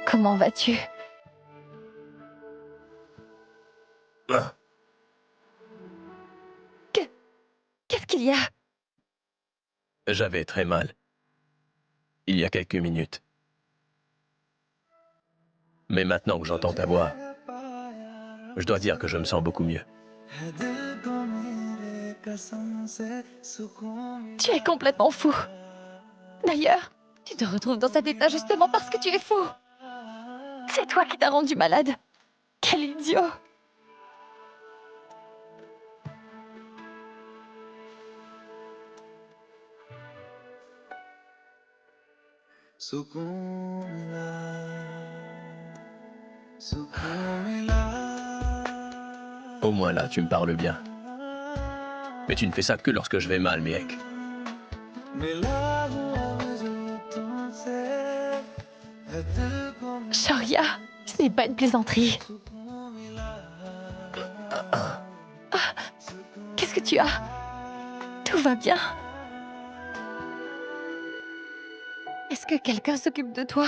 Comment vas-tu? Ah, Qu'est-ce qu'il y a? J'avais très mal. Il y a quelques minutes. Mais maintenant que j'entends ta voix, je dois dire que je me sens beaucoup mieux. Tu es complètement fou. D'ailleurs, tu te retrouves dans cet état justement parce que tu es fou. C'est toi qui t'as rendu malade. Quel idiot. Au moins là, tu me parles bien. Mais tu ne fais ça que lorsque je vais mal, mec. Shoria, ce n'est pas une plaisanterie. Qu'est-ce que tu as? Tout va bien? Est-ce que quelqu'un s'occupe de toi?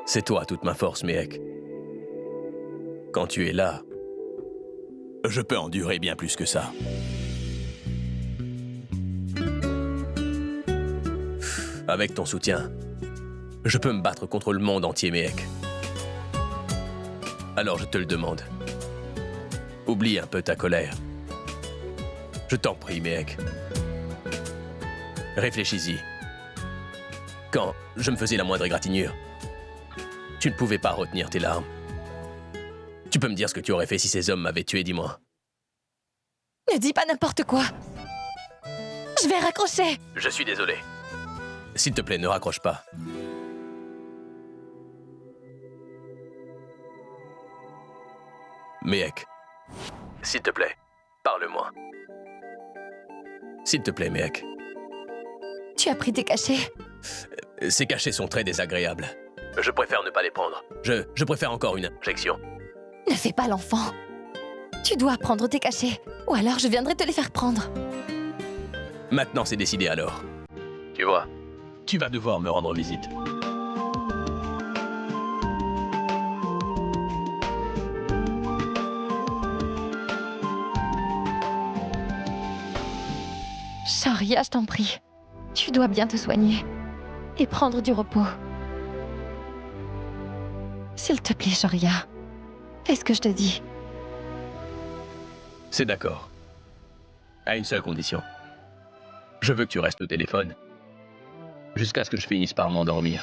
C'est toi toute ma force, mec. Quand tu es là, je peux endurer bien plus que ça. Avec ton soutien, je peux me battre contre le monde entier, mec. Alors je te le demande. Oublie un peu ta colère. Je t'en prie, mec. Réfléchis-y. Quand je me faisais la moindre égratignure, tu ne pouvais pas retenir tes larmes. Tu peux me dire ce que tu aurais fait si ces hommes m'avaient tué, dis-moi. Ne dis pas n'importe quoi. Je vais raccrocher. Je suis désolé. S'il te plaît, ne raccroche pas. Mehek, s'il te plaît, parle-moi. S'il te plaît, Mehek. Tu as pris tes cachets. Ces cachets sont très désagréables. Je préfère ne pas les prendre. Je préfère encore une injection. Ne fais pas l'enfant. Tu dois prendre tes cachets. Ou alors je viendrai te les faire prendre. Maintenant, c'est décidé alors. Tu vois, tu vas devoir me rendre visite. Shoria, je t'en prie. Tu dois bien te soigner. Et prendre du repos. S'il te plaît, Shoria. Fais ce que je te dis. C'est d'accord. À une seule condition. Je veux que tu restes au téléphone. Jusqu'à ce que je finisse par m'endormir.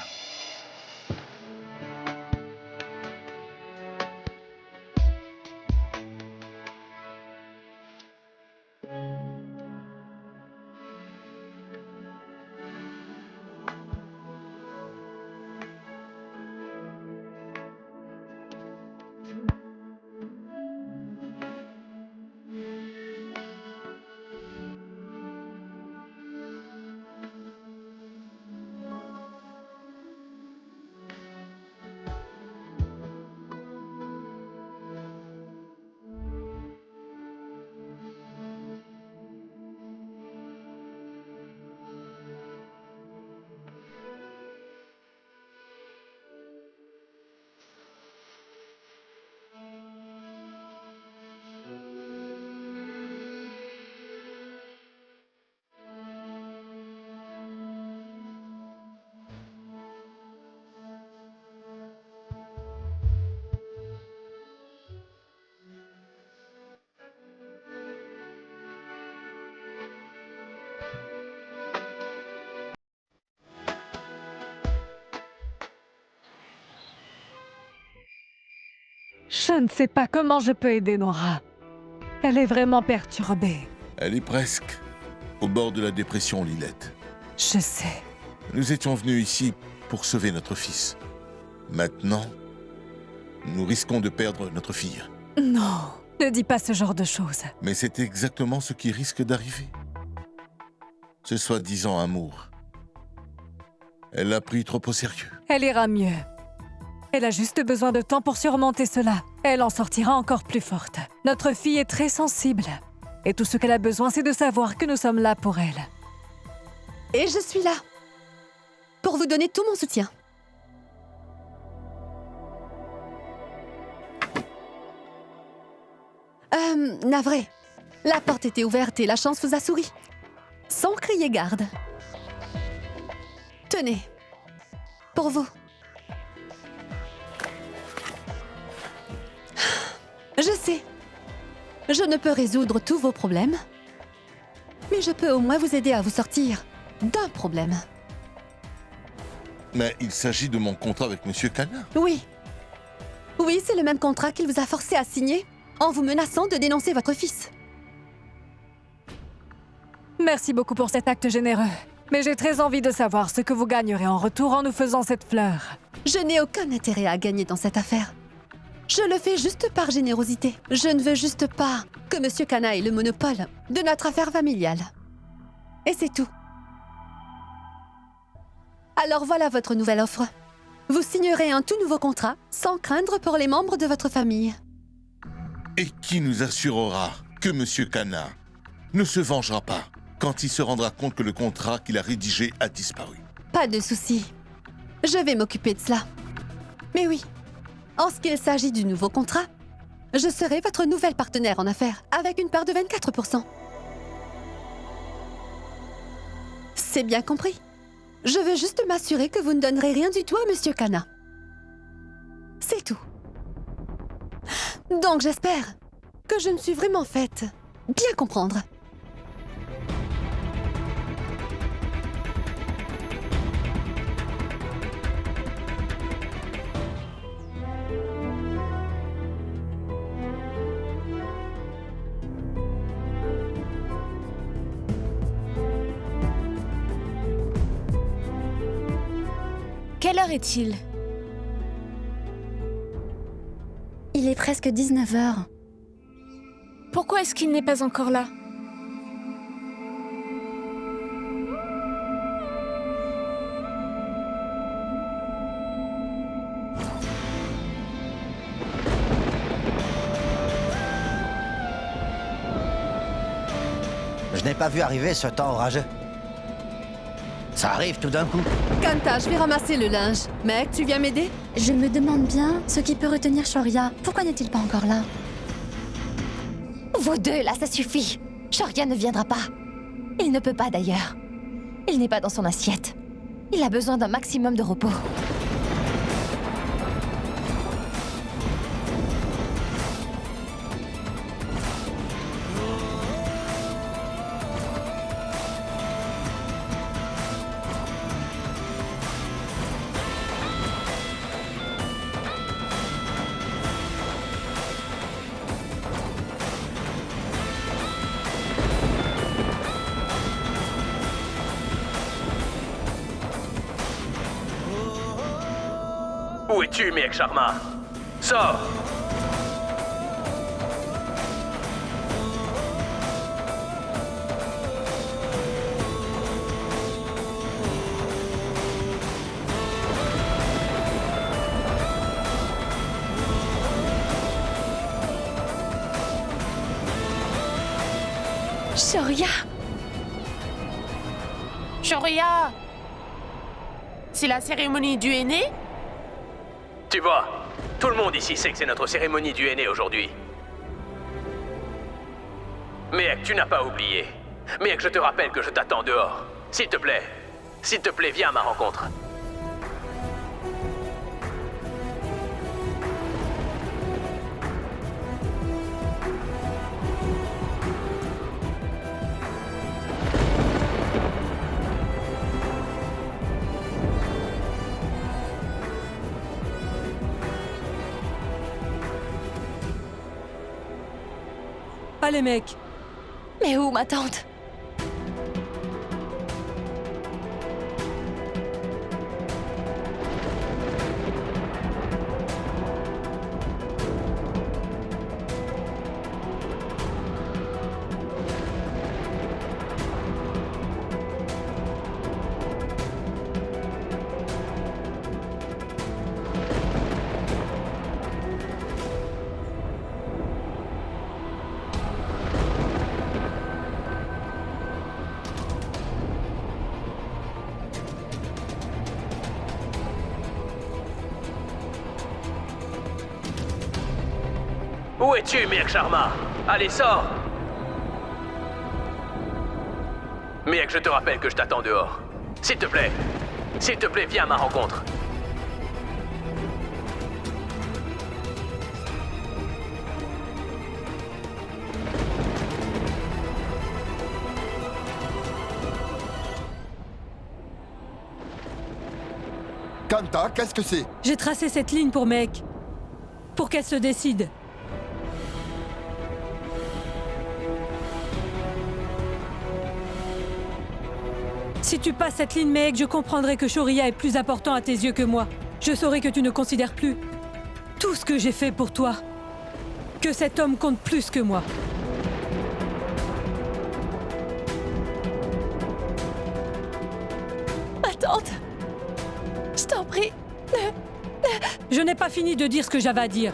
Je ne sais pas comment je peux aider Nora. Elle est vraiment perturbée. Elle est presque au bord de la dépression, Lilette. Je sais. Nous étions venus ici pour sauver notre fils. Maintenant, nous risquons de perdre notre fille. Non, ne dis pas ce genre de choses. Mais c'est exactement ce qui risque d'arriver. Ce soi-disant amour. Elle l'a pris trop au sérieux. Elle ira mieux. Elle a juste besoin de temps pour surmonter cela. Elle en sortira encore plus forte. Notre fille est très sensible. Et tout ce qu'elle a besoin, c'est de savoir que nous sommes là pour elle. Et je suis là. pour vous donner tout mon soutien. Navré. La porte était ouverte et la chance vous a souri. Sans crier garde. Tenez. Pour vous. Je sais. Je ne peux résoudre tous vos problèmes. Mais je peux au moins vous aider à vous sortir d'un problème. Mais il s'agit de mon contrat avec Monsieur Kana. Oui. Oui, c'est le même contrat qu'il vous a forcé à signer en vous menaçant de dénoncer votre fils. Merci beaucoup pour cet acte généreux. Mais j'ai très envie de savoir ce que vous gagnerez en retour en nous faisant cette fleur. Je n'ai aucun intérêt à gagner dans cette affaire. Je le fais juste par générosité. Je ne veux juste pas que Monsieur Kana ait le monopole de notre affaire familiale. Et c'est tout. Alors voilà votre nouvelle offre. Vous signerez un tout nouveau contrat sans craindre pour les membres de votre famille. Et qui nous assurera que Monsieur Kana ne se vengera pas quand il se rendra compte que le contrat qu'il a rédigé a disparu? Pas de souci. Je vais m'occuper de cela. Mais oui, en ce qu'il s'agit du nouveau contrat, je serai votre nouvelle partenaire en affaires avec une part de 24%. C'est bien compris. Je veux juste m'assurer que vous ne donnerez rien du tout à Monsieur Kana. C'est tout. Donc j'espère que je me suis vraiment faite bien comprendre. Quelle heure est-il? Il est presque 19h. Pourquoi est-ce qu'il n'est pas encore là? Je n'ai pas vu arriver ce temps orageux. Ça arrive tout d'un coup. Kanta, je vais ramasser le linge. Mec, tu viens m'aider? Je me demande bien ce qui peut retenir Shoria. Pourquoi n'est-il pas encore là? Vous deux, là, ça suffit. Shoria ne viendra pas. Il ne peut pas, d'ailleurs. Il n'est pas dans son assiette. Il a besoin d'un maximum de repos. Où es-tu, mec Sharma? Sors! Shoria! Shoria! C'est la cérémonie du aîné? Tu vois, tout le monde ici sait que c'est notre cérémonie du aîné aujourd'hui. Mec, tu n'as pas oublié. Mec, je te rappelle que je t'attends dehors. S'il te plaît, viens à ma rencontre. Allez, mec. Mais où, ma tante? Où es-tu, Miek Sharma? Allez, sors! Miek, je te rappelle que je t'attends dehors. S'il te plaît, viens à ma rencontre. Kanta, qu'est-ce que c'est? J'ai tracé cette ligne pour Mec. Pour qu'elle se décide. Si tu passes cette ligne, Mec, je comprendrai que Shoria est plus important à tes yeux que moi. Je saurai que tu ne considères plus tout ce que j'ai fait pour toi. Que cet homme compte plus que moi. Ma tante, je t'en prie. Je n'ai pas fini de dire ce que j'avais à dire.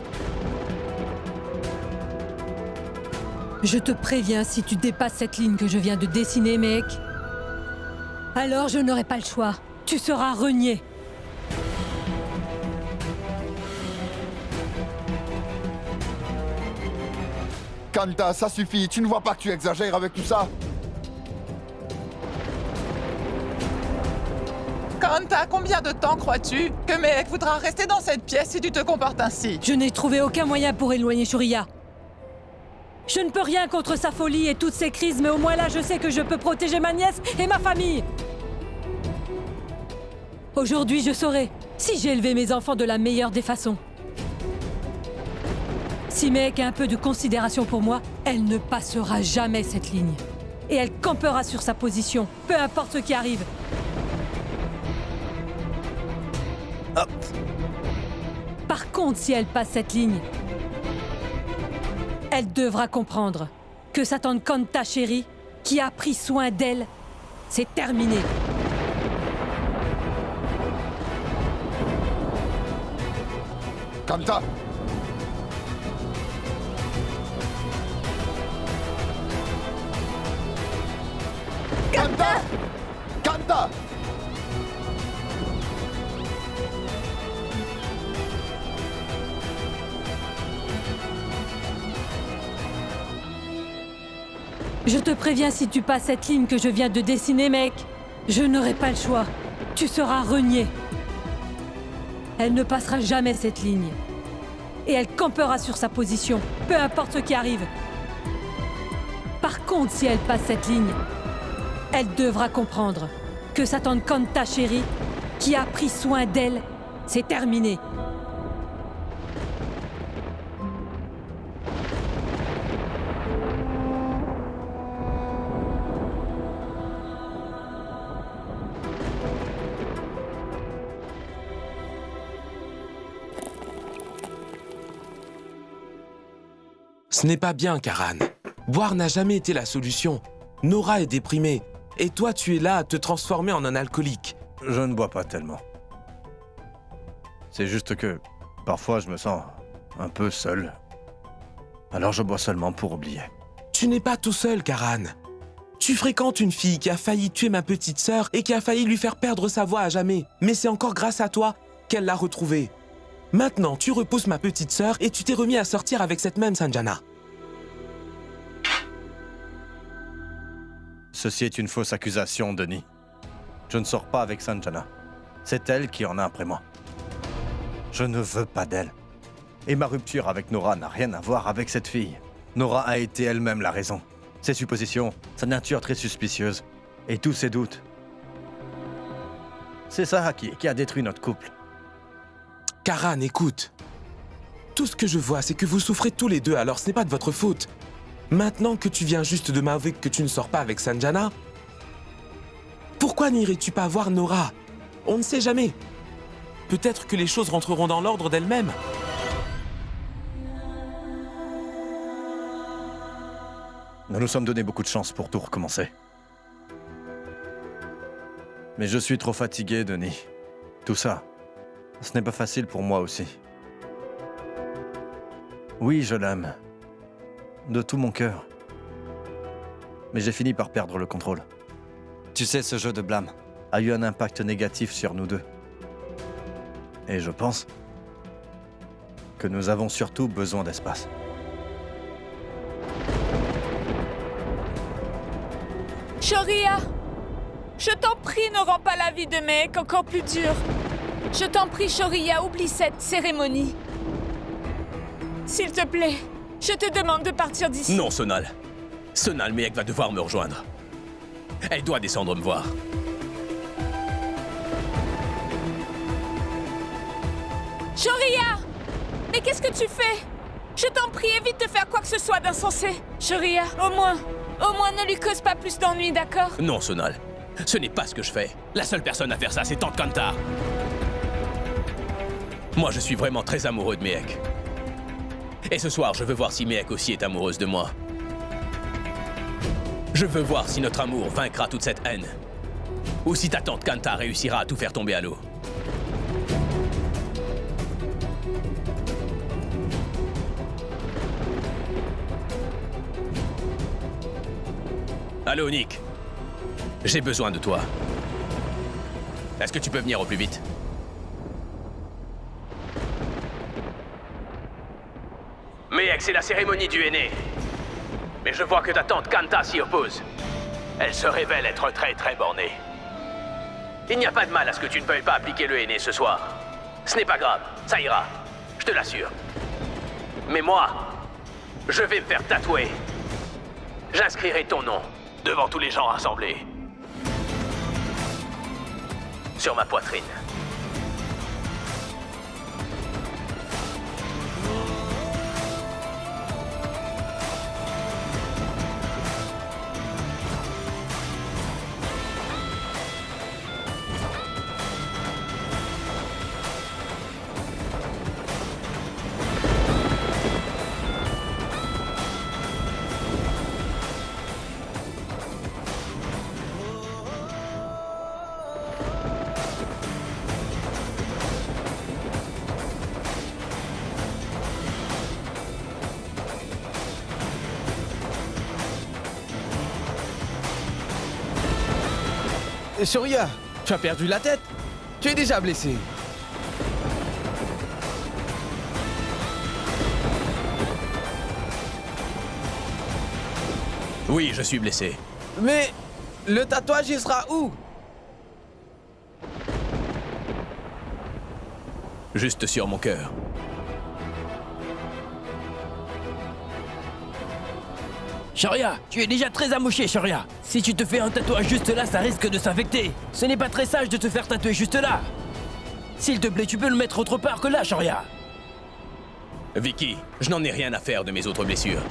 Je te préviens, si tu dépasses cette ligne que je viens de dessiner, mec, alors je n'aurai pas le choix. Tu seras renié. Kanta, ça suffit. Tu ne vois pas que tu exagères avec tout ça? Kanta, combien de temps crois-tu que Mehek voudra rester dans cette pièce si tu te comportes ainsi? Je n'ai trouvé aucun moyen pour éloigner Shoria. Je ne peux rien contre sa folie et toutes ses crises, mais au moins là, je sais que je peux protéger ma nièce et ma famille. Aujourd'hui, je saurai si j'ai élevé mes enfants de la meilleure des façons. Si Mehek a un peu de considération pour moi, elle ne passera jamais cette ligne. Et elle campera sur sa position, peu importe ce qui arrive. Hop. Par contre, si elle passe cette ligne, elle devra comprendre que sa tante Kanta chérie, qui a pris soin d'elle, c'est terminé. Kanta! Kanta! Kanta! Je te préviens, si tu passes cette ligne que je viens de dessiner, mec, je n'aurai pas le choix. Tu seras renié. Elle ne passera jamais cette ligne. Et elle campera sur sa position, peu importe ce qui arrive. Par contre, si elle passe cette ligne, elle devra comprendre que sa tante Kanta chérie, qui a pris soin d'elle, c'est terminé. Ce n'est pas bien, Karan. Boire n'a jamais été la solution. Nora est déprimée. Et toi, tu es là à te transformer en un alcoolique. Je ne bois pas tellement. C'est juste que, parfois, je me sens un peu seul. Alors je bois seulement pour oublier. Tu n'es pas tout seul, Karan. Tu fréquentes une fille qui a failli tuer ma petite sœur et qui a failli lui faire perdre sa voix à jamais. Mais c'est encore grâce à toi qu'elle l'a retrouvée. Maintenant, tu repousses ma petite sœur et tu t'es remis à sortir avec cette même Sanjana. Ceci est une fausse accusation, Denis. Je ne sors pas avec Sanjana. C'est elle qui en a après moi. Je ne veux pas d'elle. Et ma rupture avec Nora n'a rien à voir avec cette fille. Nora a été elle-même la raison. Ses suppositions, sa nature très suspicieuse, et tous ses doutes. C'est ça qui a détruit notre couple. Karan, écoute. Tout ce que je vois, c'est que vous souffrez tous les deux, alors ce n'est pas de votre faute. Maintenant que tu viens juste de m'avouer que tu ne sors pas avec Sanjana, pourquoi n'irais-tu pas voir Nora? On ne sait jamais. Peut-être que les choses rentreront dans l'ordre d'elles-mêmes. Nous nous sommes donné beaucoup de chance pour tout recommencer. Mais je suis trop fatigué, Denis. Tout ça, ce n'est pas facile pour moi aussi. Oui, je l'aime. De tout mon cœur. Mais j'ai fini par perdre le contrôle. Tu sais, ce jeu de blâme a eu un impact négatif sur nous deux. Et je pense que nous avons surtout besoin d'espace. Shoria, je t'en prie, ne rends pas la vie de Mehek encore plus dure. Je t'en prie, Shoria, oublie cette cérémonie. S'il te plaît, je te demande de partir d'ici. Non, Sonal. Sonal, Mehek va devoir me rejoindre. Elle doit descendre me voir. Shoria! Mais qu'est-ce que tu fais? Je t'en prie, évite de faire quoi que ce soit d'insensé. Shoria, au moins ne lui cause pas plus d'ennuis, d'accord? Non, Sonal. Ce n'est pas ce que je fais. La seule personne à faire ça, c'est Tante Kanta. Moi, je suis vraiment très amoureux de Mehek. Et ce soir, je veux voir si Mehek aussi est amoureuse de moi. Je veux voir si notre amour vaincra toute cette haine. Ou si ta tante Kanta réussira à tout faire tomber à l'eau. Allô, Nick. J'ai besoin de toi. Est-ce que tu peux venir au plus vite? Mehek, c'est la cérémonie du aîné. Mais je vois que ta tante Kanta s'y oppose. Elle se révèle être très très bornée. Il n'y a pas de mal à ce que tu ne veuilles pas appliquer le aîné ce soir. Ce n'est pas grave, ça ira. Je te l'assure. Mais moi, je vais me faire tatouer. J'inscrirai ton nom devant tous les gens rassemblés. Sur ma poitrine. Shoria, tu as perdu la tête. Tu es déjà blessé. Oui, je suis blessé. Mais le tatouage, il sera où? Juste sur mon cœur. Shoria, tu es déjà très amoché, Shoria. Si tu te fais un tatouage juste là, ça risque de s'infecter. Ce n'est pas très sage de te faire tatouer juste là. S'il te plaît, tu peux le mettre autre part que là, Shoria. Vicky, je n'en ai rien à faire de mes autres blessures.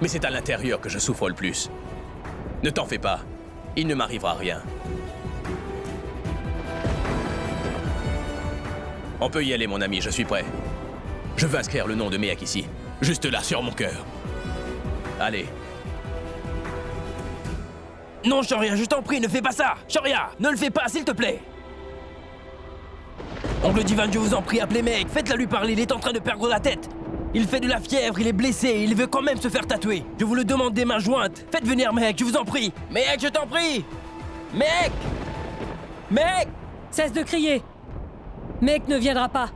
Mais c'est à l'intérieur que je souffre le plus. Ne t'en fais pas, il ne m'arrivera rien. On peut y aller, mon ami, je suis prêt. Je veux inscrire le nom de Mehek ici, juste là, sur mon cœur. Allez. Non, Shoria, je t'en prie, ne fais pas ça. Shoria, ne le fais pas, s'il te plaît. Oncle divin, je vous en prie, appelez Mehek, faites-la lui parler, il est en train de perdre la tête. Il fait de la fièvre, il est blessé, il veut quand même se faire tatouer. Je vous le demande des mains jointes. Faites venir Mehek, je vous en prie. Mehek, je t'en prie. Mehek! Mehek! Cesse de crier. Mehek ne viendra pas.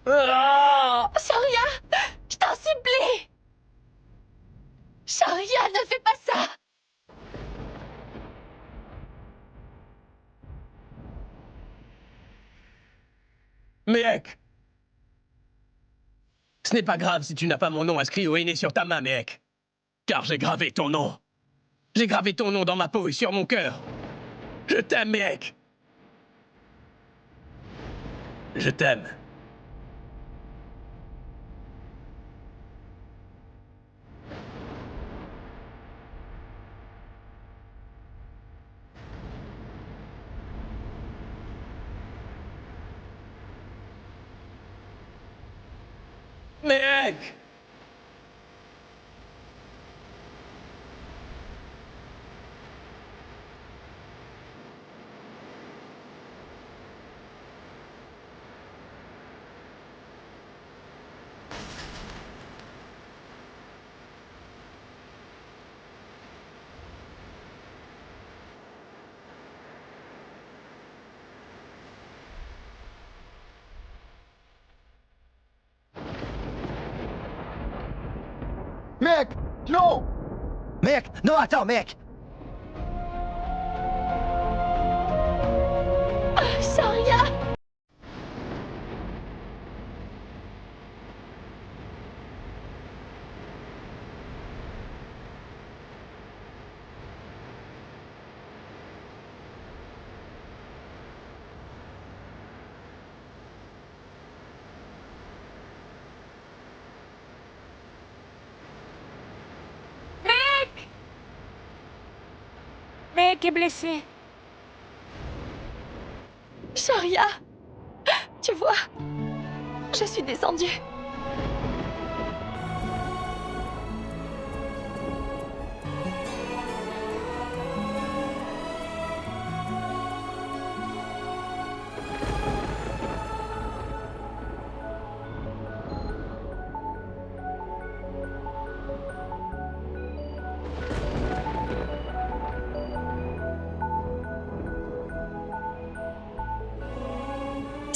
Oh, Shoria, je t'en supplie. Shoria, ne fais pas ça. Mehek! Ce n'est pas grave si tu n'as pas mon nom inscrit au aîné sur ta main, Mehek. Car j'ai gravé ton nom. J'ai gravé ton nom dans ma peau et sur mon cœur. Je t'aime, mec. Je t'aime. Mec! Mec! Non! Mec! Non, attends, mec! Sharia! Mec est blessé. Sharia! Tu vois, je suis descendue.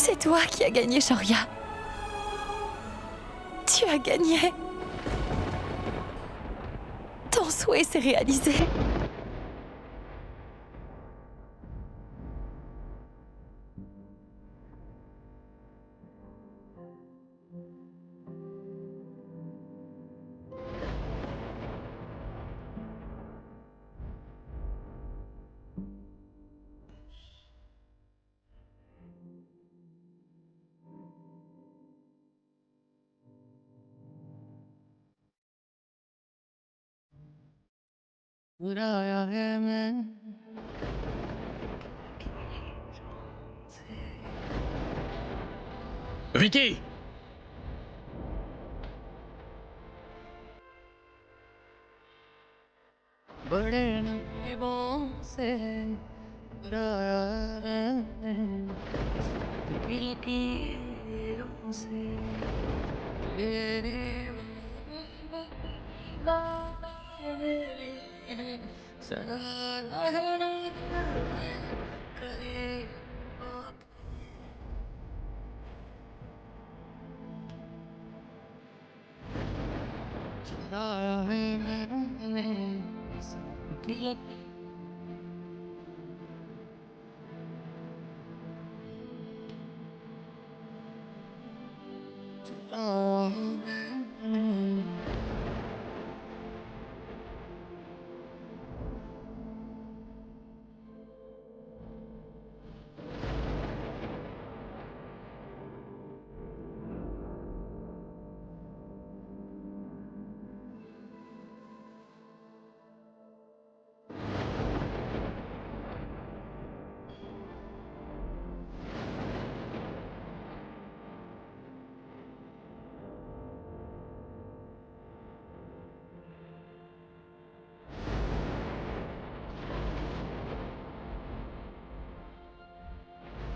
C'est toi qui as gagné, Sharia. Tu as gagné. Ton souhait s'est réalisé. Vicky!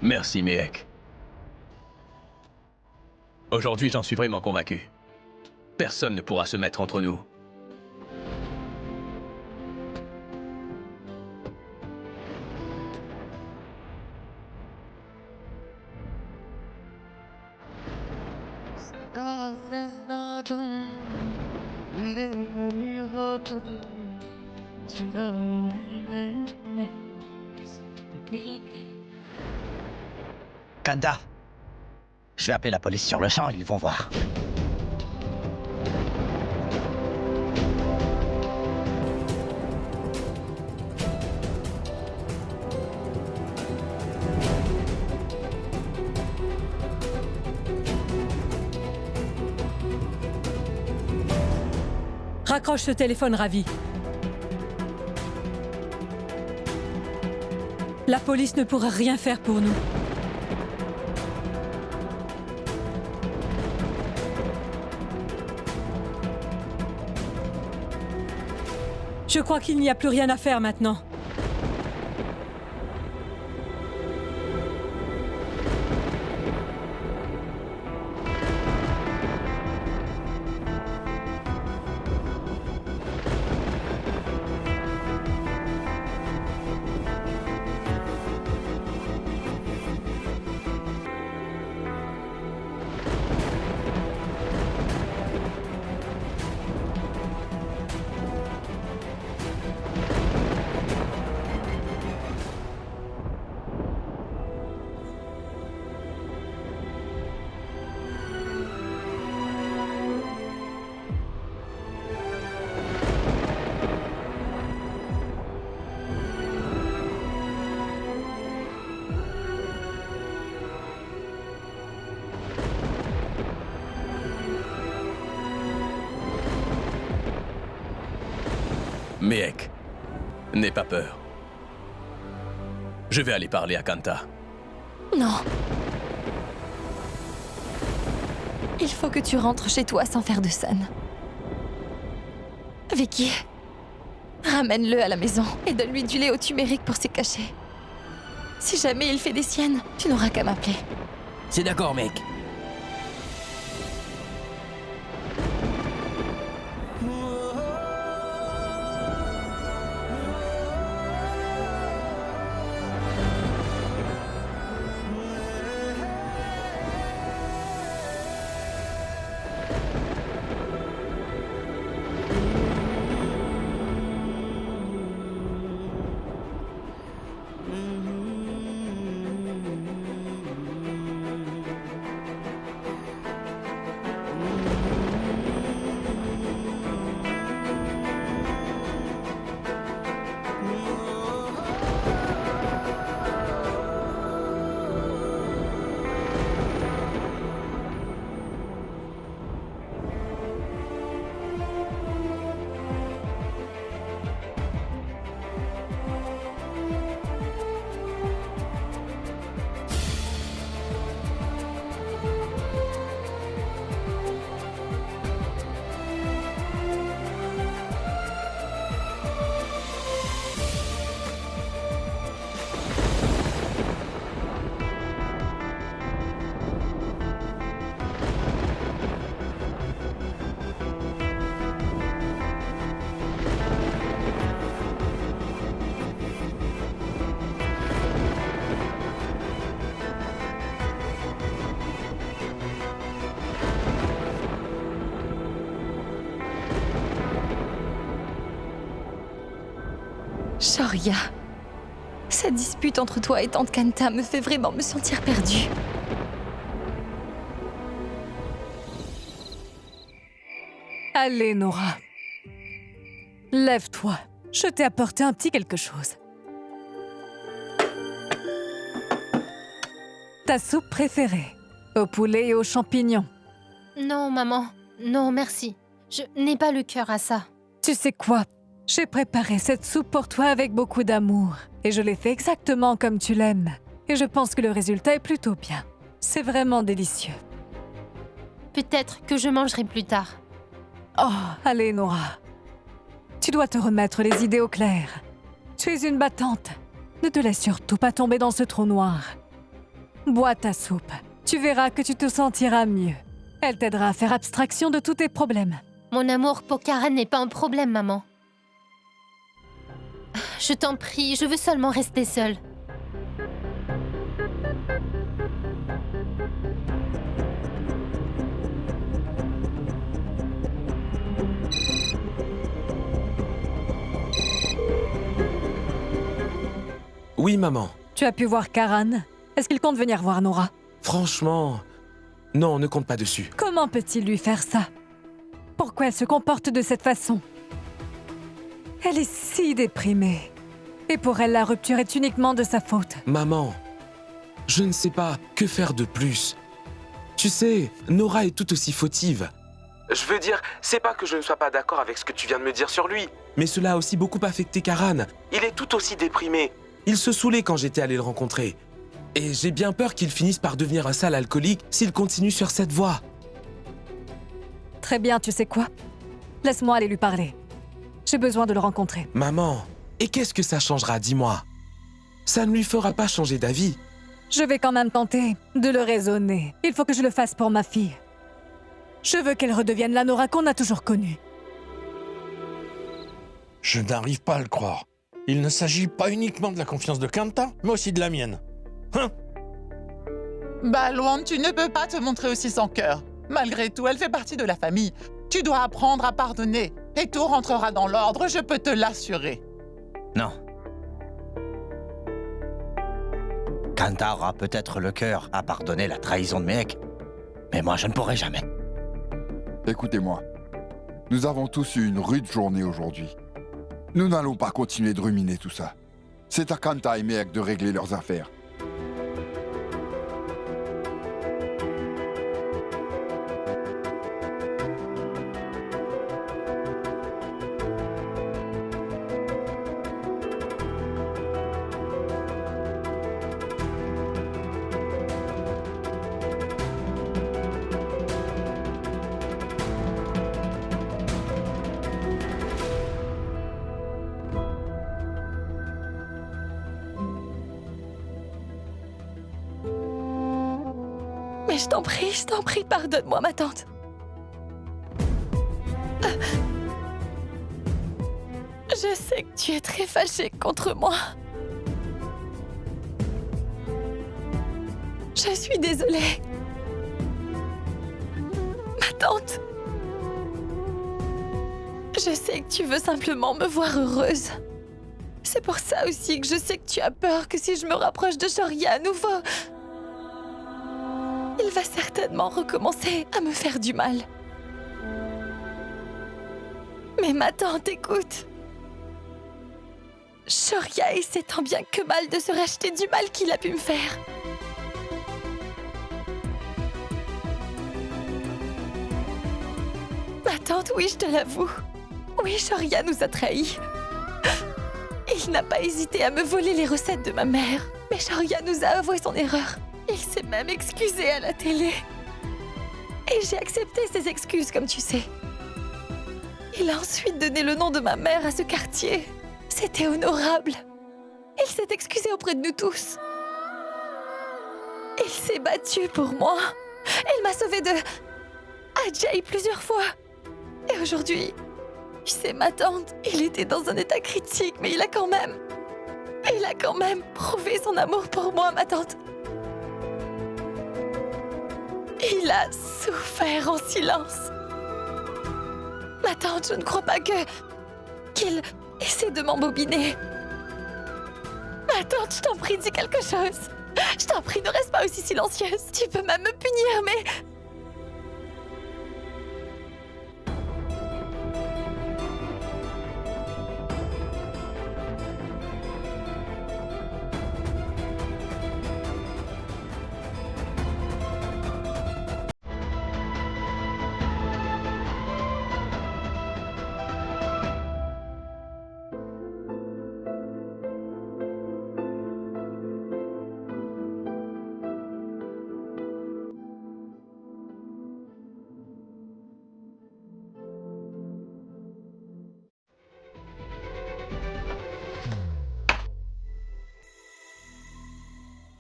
Merci, Mehek. Aujourd'hui, j'en suis vraiment convaincu. Personne ne pourra se mettre entre nous. Kanda, je vais appeler la police sur le champ, ils vont voir. Raccroche ce téléphone, Ravi. La police ne pourra rien faire pour nous. Je crois qu'il n'y a plus rien à faire maintenant. Mehek, n'aie pas peur. Je vais aller parler à Kanta. Non. Il faut que tu rentres chez toi sans faire de scène. Vicky, ramène-le à la maison et donne-lui du lait au turméric pour s'y cacher. Si jamais il fait des siennes, tu n'auras qu'à m'appeler. C'est d'accord, mec. Shoria, cette dispute entre toi et Tante Kanta me fait vraiment me sentir perdue. Allez, Nora. Lève-toi. Je t'ai apporté un petit quelque chose. Ta soupe préférée, au poulet et aux champignons. Non, maman. Non, merci. Je n'ai pas le cœur à ça. Tu sais quoi? J'ai préparé cette soupe pour toi avec beaucoup d'amour. Et je l'ai fait exactement comme tu l'aimes. Et je pense que le résultat est plutôt bien. C'est vraiment délicieux. Peut-être que je mangerai plus tard. Oh, allez, Nora. Tu dois te remettre les idées au clair. Tu es une battante. Ne te laisse surtout pas tomber dans ce trou noir. Bois ta soupe. Tu verras que tu te sentiras mieux. Elle t'aidera à faire abstraction de tous tes problèmes. Mon amour pour Karen n'est pas un problème, maman. Je t'en prie, je veux seulement rester seule. Oui, maman. Tu as pu voir Karan? Est-ce qu'il compte venir voir Nora? Franchement, non, ne compte pas dessus. Comment peut-il lui faire ça? Pourquoi elle se comporte de cette façon? Elle est si déprimée. Et pour elle, la rupture est uniquement de sa faute. Maman, je ne sais pas que faire de plus. Tu sais, Nora est tout aussi fautive. Je veux dire, c'est pas que je ne sois pas d'accord avec ce que tu viens de me dire sur lui, mais cela a aussi beaucoup affecté Karan. Il est tout aussi déprimé. Il se saoulait quand j'étais allé le rencontrer. Et j'ai bien peur qu'il finisse par devenir un sale alcoolique s'il continue sur cette voie. Très bien, tu sais quoi? Laisse-moi aller lui parler. J'ai besoin de le rencontrer. Maman, et qu'est-ce que ça changera, dis-moi? Ça ne lui fera pas changer d'avis. Je vais quand même tenter de le raisonner. Il faut que je le fasse pour ma fille. Je veux qu'elle redevienne la Nora qu'on a toujours connue. Je n'arrive pas à le croire. Il ne s'agit pas uniquement de la confiance de Kanta, mais aussi de la mienne. Hein? Bah, Luan, tu ne peux pas te montrer aussi sans cœur. Malgré tout, elle fait partie de la famille. Tu dois apprendre à pardonner. Et tout rentrera dans l'ordre, je peux te l'assurer. Non. Kanta aura peut-être le cœur à pardonner la trahison de Mehek, mais moi je ne pourrai jamais. Écoutez-moi. Nous avons tous eu une rude journée aujourd'hui. Nous n'allons pas continuer de ruminer tout ça. C'est à Kanta et Mehek de régler leurs affaires. Mais je t'en prie, pardonne-moi, ma tante. Je sais que tu es très fâchée contre moi. Je suis désolée. Ma tante. Je sais que tu veux simplement me voir heureuse. C'est pour ça aussi que je sais que tu as peur que si je me rapproche de Shoria à nouveau, il va certainement recommencer à me faire du mal. Mais ma tante, écoute. Shoria essaie tant bien que mal de se racheter du mal qu'il a pu me faire. Ma tante, oui, je te l'avoue. Oui, Shoria nous a trahis. Il n'a pas hésité à me voler les recettes de ma mère. Mais Shoria nous a avoué son erreur. Il s'est même excusé à la télé. Et j'ai accepté ses excuses, comme tu sais. Il a ensuite donné le nom de ma mère à ce quartier. C'était honorable. Il s'est excusé auprès de nous tous. Il s'est battu pour moi. Il m'a sauvé de Ajay plusieurs fois. Et aujourd'hui, tu sais, ma tante, il était dans un état critique, mais il a quand même prouvé son amour pour moi, ma tante. Il a souffert en silence. Ma tante, je ne crois pas qu'il essaie de m'embobiner. Ma tante, je t'en prie, dis quelque chose. Je t'en prie, ne reste pas aussi silencieuse. Tu peux même me punir, mais...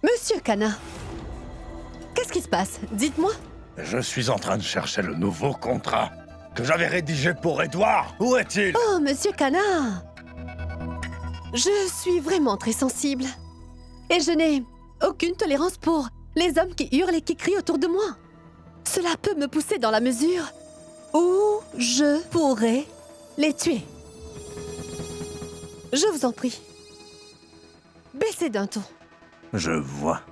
Monsieur Kana, qu'est-ce qui se passe? Dites-moi. Je suis en train de chercher le nouveau contrat que j'avais rédigé pour Edouard. Où est-il? Oh, Monsieur Kana! Je suis vraiment très sensible. Et je n'ai aucune tolérance pour les hommes qui hurlent et qui crient autour de moi. Cela peut me pousser dans la mesure où je pourrais les tuer. Je vous en prie. Baissez d'un ton. Je vois.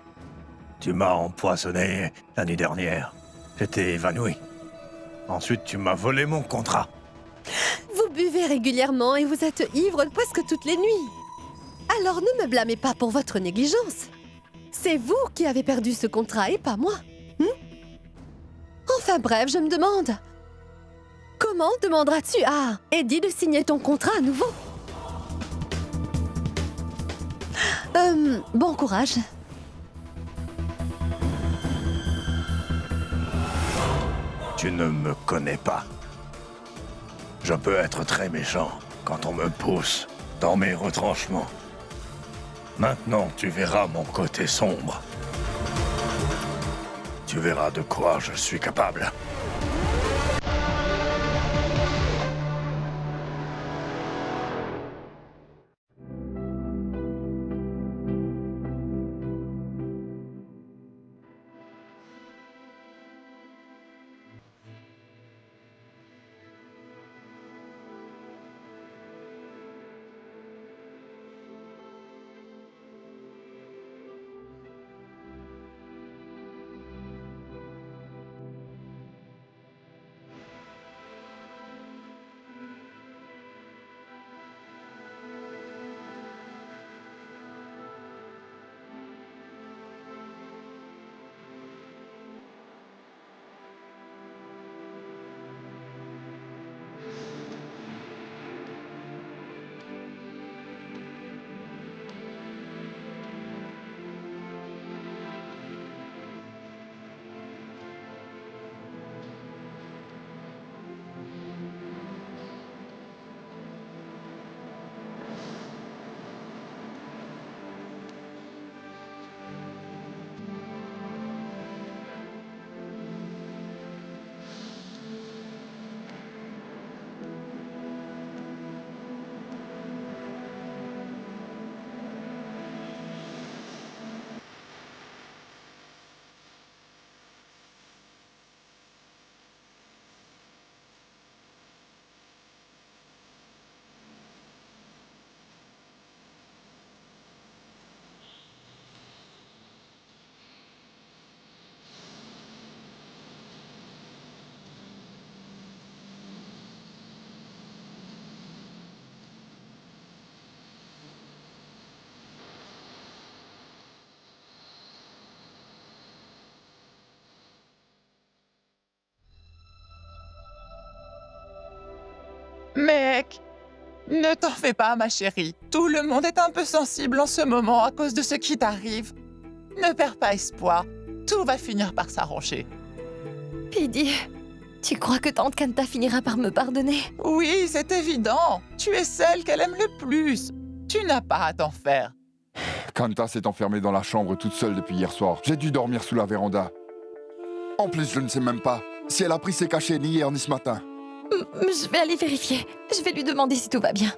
Tu m'as empoisonné la nuit dernière. J'étais évanoui. Ensuite, tu m'as volé mon contrat. Vous buvez régulièrement et vous êtes ivre presque toutes les nuits. Alors ne me blâmez pas pour votre négligence. C'est vous qui avez perdu ce contrat et pas moi. Enfin bref, je me demande... Comment demanderas-tu à Eddie de signer ton contrat à nouveau? Bon courage. Tu ne me connais pas. Je peux être très méchant quand on me pousse dans mes retranchements. Maintenant, tu verras mon côté sombre. Tu verras de quoi je suis capable. Mec, ne t'en fais pas, ma chérie. Tout le monde est un peu sensible en ce moment à cause de ce qui t'arrive. Ne perds pas espoir. Tout va finir par s'arranger. Pidi, tu crois que tante Kanta finira par me pardonner? Oui, c'est évident. Tu es celle qu'elle aime le plus. Tu n'as pas à t'en faire. Kanta s'est enfermée dans la chambre toute seule depuis hier soir. J'ai dû dormir sous la véranda. En plus, je ne sais même pas si elle a pris ses cachets ni hier ni ce matin. Je vais aller vérifier. Je vais lui demander si tout va bien.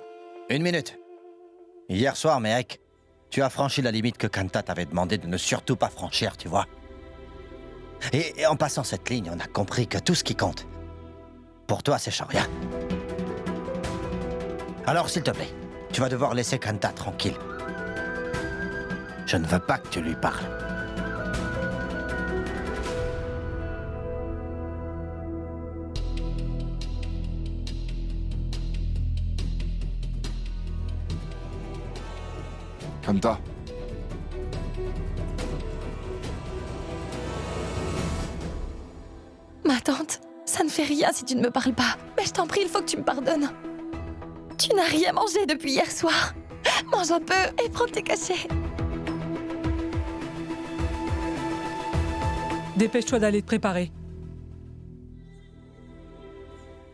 Une minute. Hier soir, Mehek, tu as franchi la limite que Kanta t'avait demandé de ne surtout pas franchir, tu vois. Et en passant cette ligne, on a compris que tout ce qui compte, pour toi, c'est Sharia. Alors, s'il te plaît, tu vas devoir laisser Kanta tranquille. Je ne veux pas que tu lui parles. Kanta. Ma tante, ça ne fait rien si tu ne me parles pas. Mais je t'en prie, il faut que tu me pardonnes. Tu n'as rien mangé depuis hier soir. Mange un peu et prends tes cachets. Dépêche-toi d'aller te préparer.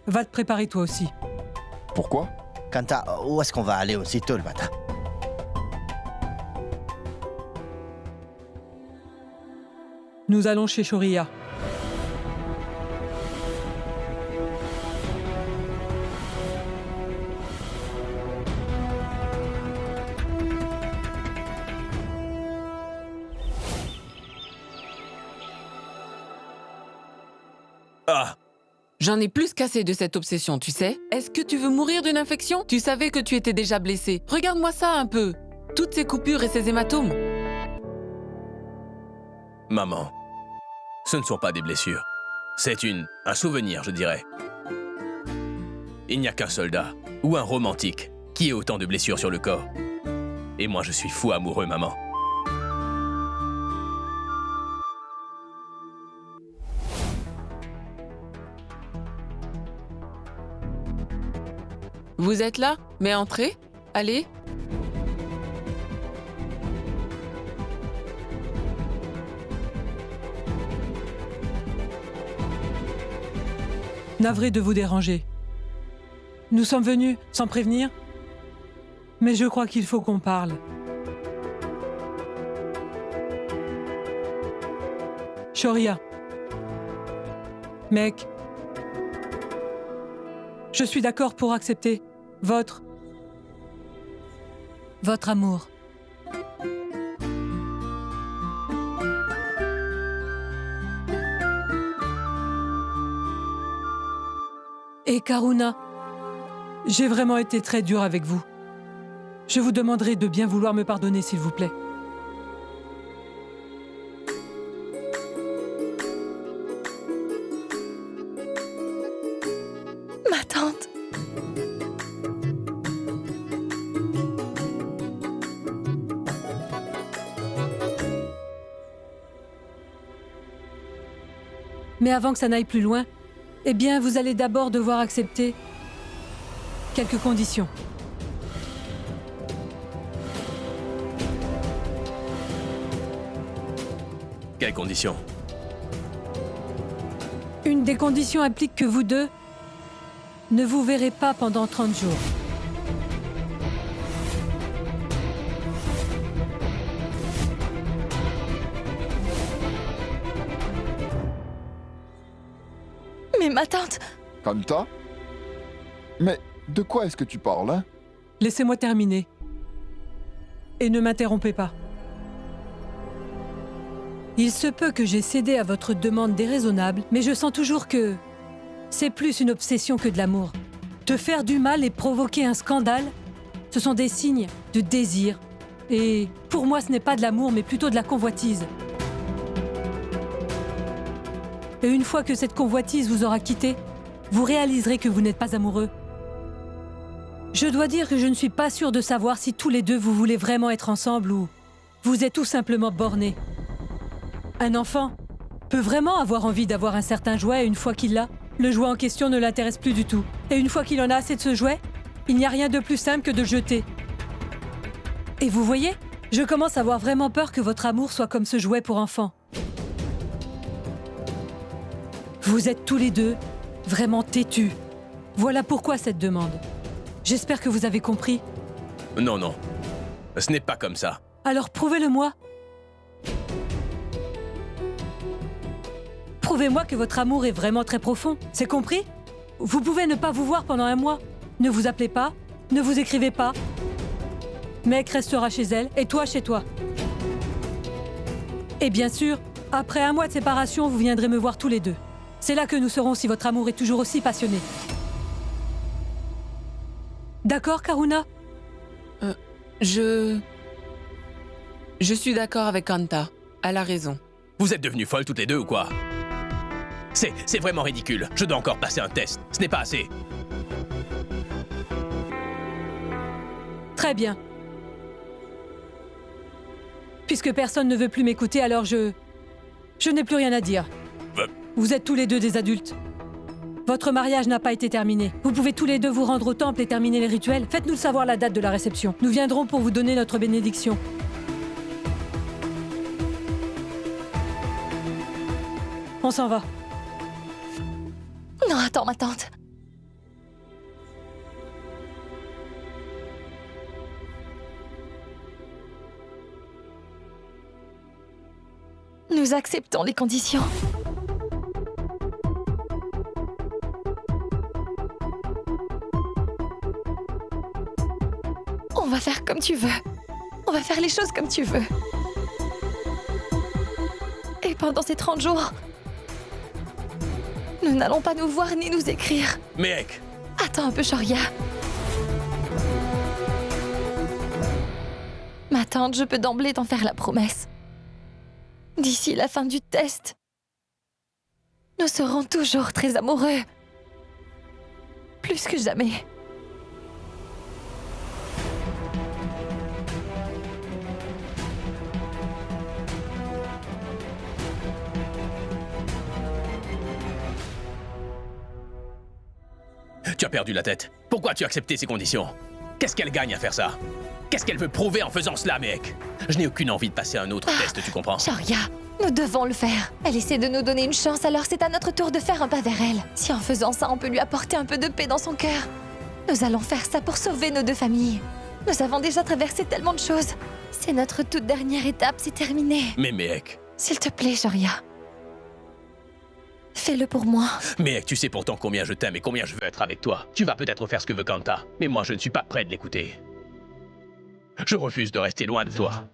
Va te préparer toi aussi. Pourquoi? Kanta, où est-ce qu'on va aller aussitôt le matin? Nous allons chez Shoria. Ah! J'en ai plus qu'assez de cette obsession, tu sais. Est-ce que tu veux mourir d'une infection? Tu savais que tu étais déjà blessé. Regarde-moi ça un peu. Toutes ces coupures et ces hématomes. Maman, ce ne sont pas des blessures. C'est un souvenir, je dirais. Il n'y a qu'un soldat, ou un romantique, qui ait autant de blessures sur le corps. Et moi, je suis fou amoureux, maman. Vous êtes là? Mais entrez. Allez. Navré de vous déranger. Nous sommes venus sans prévenir, mais je crois qu'il faut qu'on parle. Shoria. Mec. Je suis d'accord pour accepter votre amour. Et Karuna, j'ai vraiment été très dur avec vous. Je vous demanderai de bien vouloir me pardonner, s'il vous plaît. Ma tante. Mais avant que ça n'aille plus loin, eh bien, vous allez d'abord devoir accepter quelques conditions. Quelles conditions? Une des conditions implique que vous deux ne vous verrez pas pendant 30 jours. Mais ma tante... Kanta? Mais de quoi est-ce que tu parles, hein? Laissez-moi terminer. Et ne m'interrompez pas. Il se peut que j'ai cédé à votre demande déraisonnable, mais je sens toujours que c'est plus une obsession que de l'amour. Te faire du mal et provoquer un scandale, ce sont des signes de désir. Et pour moi, ce n'est pas de l'amour, mais plutôt de la convoitise. Et une fois que cette convoitise vous aura quitté, vous réaliserez que vous n'êtes pas amoureux. Je dois dire que je ne suis pas sûre de savoir si tous les deux vous voulez vraiment être ensemble ou vous êtes tout simplement bornés. Un enfant peut vraiment avoir envie d'avoir un certain jouet et une fois qu'il l'a, le jouet en question ne l'intéresse plus du tout. Et une fois qu'il en a assez de ce jouet, il n'y a rien de plus simple que de le jeter. Et vous voyez, je commence à avoir vraiment peur que votre amour soit comme ce jouet pour enfants. Vous êtes tous les deux vraiment têtus. Voilà pourquoi cette demande. J'espère que vous avez compris. Non, non. Ce n'est pas comme ça. Alors prouvez-le-moi. Prouvez-moi que votre amour est vraiment très profond. C'est compris? Vous pouvez ne pas vous voir pendant un mois. Ne vous appelez pas, ne vous écrivez pas. Mec restera chez elle et toi chez toi. Et bien sûr, après un mois de séparation, vous viendrez me voir tous les deux. C'est là que nous saurons si votre amour est toujours aussi passionné. D'accord, Karuna? Je suis d'accord avec Kanta. Elle a raison. Vous êtes devenues folles toutes les deux ou quoi? C'est vraiment ridicule. Je dois encore passer un test. Ce n'est pas assez. Très bien. Puisque personne ne veut plus m'écouter, alors je n'ai plus rien à dire. Vous êtes tous les deux des adultes. Votre mariage n'a pas été terminé. Vous pouvez tous les deux vous rendre au temple et terminer les rituels. Faites-nous savoir la date de la réception. Nous viendrons pour vous donner notre bénédiction. On s'en va. Non, attends, ma tante. Nous acceptons les conditions. On va faire comme tu veux. On va faire les choses comme tu veux. Et pendant ces 30 jours, nous n'allons pas nous voir ni nous écrire. Mec! Attends un peu, Shoria. Ma tante, je peux d'emblée t'en faire la promesse. D'ici la fin du test, nous serons toujours très amoureux. Plus que jamais. Tu as perdu la tête. Pourquoi tu as accepté ces conditions? Qu'est-ce qu'elle gagne à faire ça? Qu'est-ce qu'elle veut prouver en faisant cela, mec? Je n'ai aucune envie de passer un autre test, tu comprends? Sharia, nous devons le faire. Elle essaie de nous donner une chance, alors c'est à notre tour de faire un pas vers elle. Si en faisant ça, on peut lui apporter un peu de paix dans son cœur. Nous allons faire ça pour sauver nos deux familles. Nous avons déjà traversé tellement de choses. C'est notre toute dernière étape, c'est terminé. Mais mec... S'il te plaît, Sharia. Fais-le pour moi. Mec, tu sais pourtant combien je t'aime et combien je veux être avec toi. Tu vas peut-être faire ce que veut Kanta, mais moi je ne suis pas prêt de l'écouter. Je refuse de rester loin de toi.